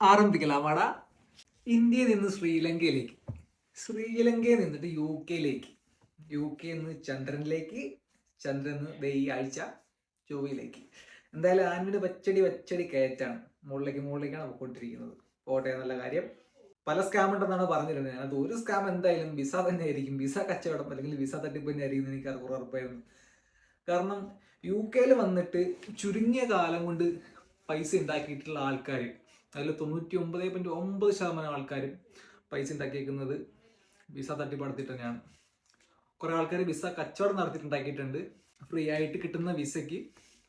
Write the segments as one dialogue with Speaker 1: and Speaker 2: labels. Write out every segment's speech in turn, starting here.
Speaker 1: ആരംഭിക്കലാമാടാ. ഇന്ത്യയിൽ നിന്ന് ശ്രീലങ്കയിലേക്ക്, ശ്രീലങ്കയിൽ നിന്നിട്ട് യു കെയിലേക്ക്, യു കെ നിന്ന് ചന്ദ്രനിലേക്ക്, ചന്ദ്രൻ നിന്ന് ഈ ആഴ്ച ചൊവ്വയിലേക്ക്. എന്തായാലും ആൻവിന് വച്ചടി കയറ്റാണ്, മുകളിലേക്കാണ് പോയിക്കൊണ്ടിരിക്കുന്നത്. പോട്ടെ, നല്ല കാര്യം. പല സ്കാം ഉണ്ടെന്നാണ് പറഞ്ഞിരുന്നത്. അത് ഒരു സ്കാം എന്തായാലും വിസ തന്നെ ആയിരിക്കും, വിസ കച്ചവടം അല്ലെങ്കിൽ വിസ തട്ടിപ്പ് തന്നെ ആയിരിക്കും എനിക്ക് ഉറപ്പായിരുന്നു. കാരണം യു കെയിൽ വന്നിട്ട് ചുരുങ്ങിയ കാലം കൊണ്ട് പൈസ ഉണ്ടാക്കിയിട്ടുള്ള ആൾക്കാർ, അതിൽ 99.9% ആൾക്കാരും പൈസ ഉണ്ടാക്കിയേക്കുന്നത് വിസ തട്ടിപ്പ് നടത്തിയിട്ട് തന്നെയാണ്. കുറേ ആൾക്കാർ വിസ കച്ചവടം നടത്തിയിട്ടുണ്ടാക്കിയിട്ടുണ്ട്. ഫ്രീ ആയിട്ട് കിട്ടുന്ന വിസയ്ക്ക്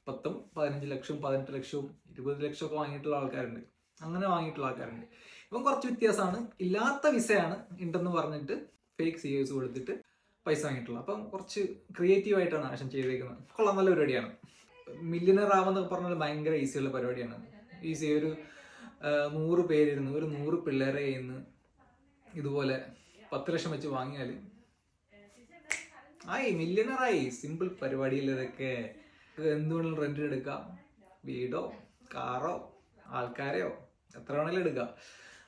Speaker 1: 10, 15 ലക്ഷം, 18 ലക്ഷവും 20 ലക്ഷവും ഒക്കെ വാങ്ങിയിട്ടുള്ള ആൾക്കാരുണ്ട്. അങ്ങനെ വാങ്ങിയിട്ടുള്ള ആൾക്കാരുണ്ട്. ഇപ്പം കുറച്ച് വ്യത്യാസമാണ്. ഇല്ലാത്ത വിസയാണ് ഉണ്ടെന്ന് പറഞ്ഞിട്ട് ഫേക്ക് COs കൊടുത്തിട്ട് പൈസ വാങ്ങിയിട്ടുള്ളത്. അപ്പം കുറച്ച് ക്രിയേറ്റീവ് ആയിട്ടാണ് ആശം ചെയ്തേക്കുന്നത്. കൊള്ളാം, നല്ല പരിപാടിയാണ്. മില്യണർ ആവെന്നൊക്കെ പറഞ്ഞാൽ ഭയങ്കര ഈസിയുള്ള പരിപാടിയാണ്. ഈസി. ഒരു 100 പേരിരുന്ന്, ഒരു 100 പിള്ളേരെ ഇന്ന് ഇതുപോലെ 10 ലക്ഷം വെച്ച് വാങ്ങിയാൽ മില്യണറായി. സിമ്പിൾ പരിപാടിയിൽ ഇതൊക്കെ. എന്തുകൊണ്ടും റെന്റിന് എടുക്കാം. വീടോ കാറോ ആൾക്കാരെയോ എത്ര വേണമെങ്കിലും എടുക്കാം.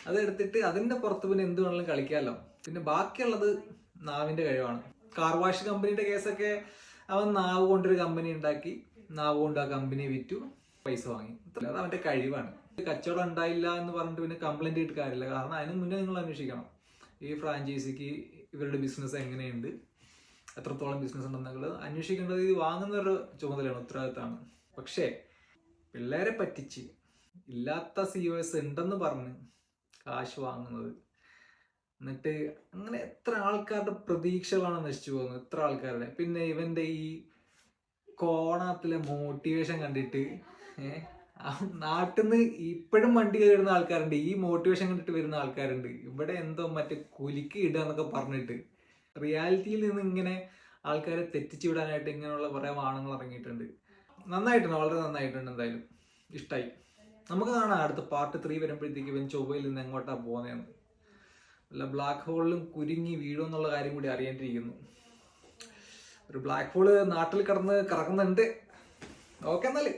Speaker 1: അതെടുത്തിട്ട് അതിന്റെ പുറത്ത് പിന്നെ എന്ത് വേണമെങ്കിലും കളിക്കാമല്ലോ. പിന്നെ ബാക്കിയുള്ളത് നാവിന്റെ കഴിവാണ്. കാർ വാഷ് കമ്പനിയുടെ കേസൊക്കെ അവൻ നാവ് കൊണ്ടൊരു കമ്പനി ഉണ്ടാക്കി, നാവ് കൊണ്ട് ആ കമ്പനി വിറ്റു, പൈസ വാങ്ങി. അത് അവന്റെ കഴിവാണ്. കച്ചവടം ഉണ്ടായില്ല എന്ന് പറഞ്ഞിട്ട് പിന്നെ കംപ്ലൈന്റ് ചെയ്തിട്ട് കാര്യമില്ല. കാരണം അതിന് മുന്നേ നിങ്ങൾ അന്വേഷിക്കണം ഈ ഫ്രാഞ്ചൈസിക്ക് ഇവരുടെ ബിസിനസ് എങ്ങനെയുണ്ട്, എത്രത്തോളം ബിസിനസ് ഉണ്ടെന്നുള്ളത് അന്വേഷിക്കേണ്ടത് ഇത് വാങ്ങുന്നൊരു ചുമതലയാണ്, ഉത്തരവാദിത്തമാണ്. പക്ഷേ പിള്ളേരെ പറ്റിച്ച് ഇല്ലാത്ത COs ഉണ്ടെന്ന് പറഞ്ഞ് കാശ് വാങ്ങുന്നത്, എന്നിട്ട് അങ്ങനെ എത്ര ആൾക്കാരുടെ പ്രതീക്ഷകളാണ് നശിച്ചു പോകുന്നത്, എത്ര ആൾക്കാരുടെ. പിന്നെ ഇവന്റെ ഈ കോണത്തിലെ മോട്ടിവേഷൻ കണ്ടിട്ട് നാട്ടിൽ നിന്ന് ഇപ്പോഴും വണ്ടി കയറുന്ന ആൾക്കാരുണ്ട്. ഈ മോട്ടിവേഷൻ കണ്ടിട്ട് വരുന്ന ആൾക്കാരുണ്ട്. ഇവിടെ എന്തോ മറ്റേ കുലുക്കി ഇടുക എന്നൊക്കെ പറഞ്ഞിട്ട് റിയാലിറ്റിയിൽ നിന്ന് ഇങ്ങനെ ആൾക്കാരെ തെറ്റിച്ചു വിടാനായിട്ട് ഇങ്ങനെയുള്ള കുറേ വാണങ്ങൾ ഇറങ്ങിയിട്ടുണ്ട്. നന്നായിട്ടുണ്ട്, വളരെ നന്നായിട്ടുണ്ട്. എന്തായാലും ഇഷ്ടമായി. നമുക്ക് കാണാം അടുത്ത പാർട്ട് 3 വരുമ്പോഴത്തേക്ക് ഇവൻ ചൊവ്വയിൽ നിന്ന് എങ്ങോട്ടാ പോകുന്നതെന്ന്. അല്ല ബ്ലാക്ക് ഹോളിലും കുരുങ്ങി വീഴുമെന്നുള്ള കാര്യം കൂടി അറിയേണ്ടിയിരിക്കുന്നു. ഒരു ബ്ലാക്ക് ഹോള് നാട്ടിൽ കിടന്ന് കറങ്ങുന്നുണ്ട്. ഓക്കെ എന്നാല്.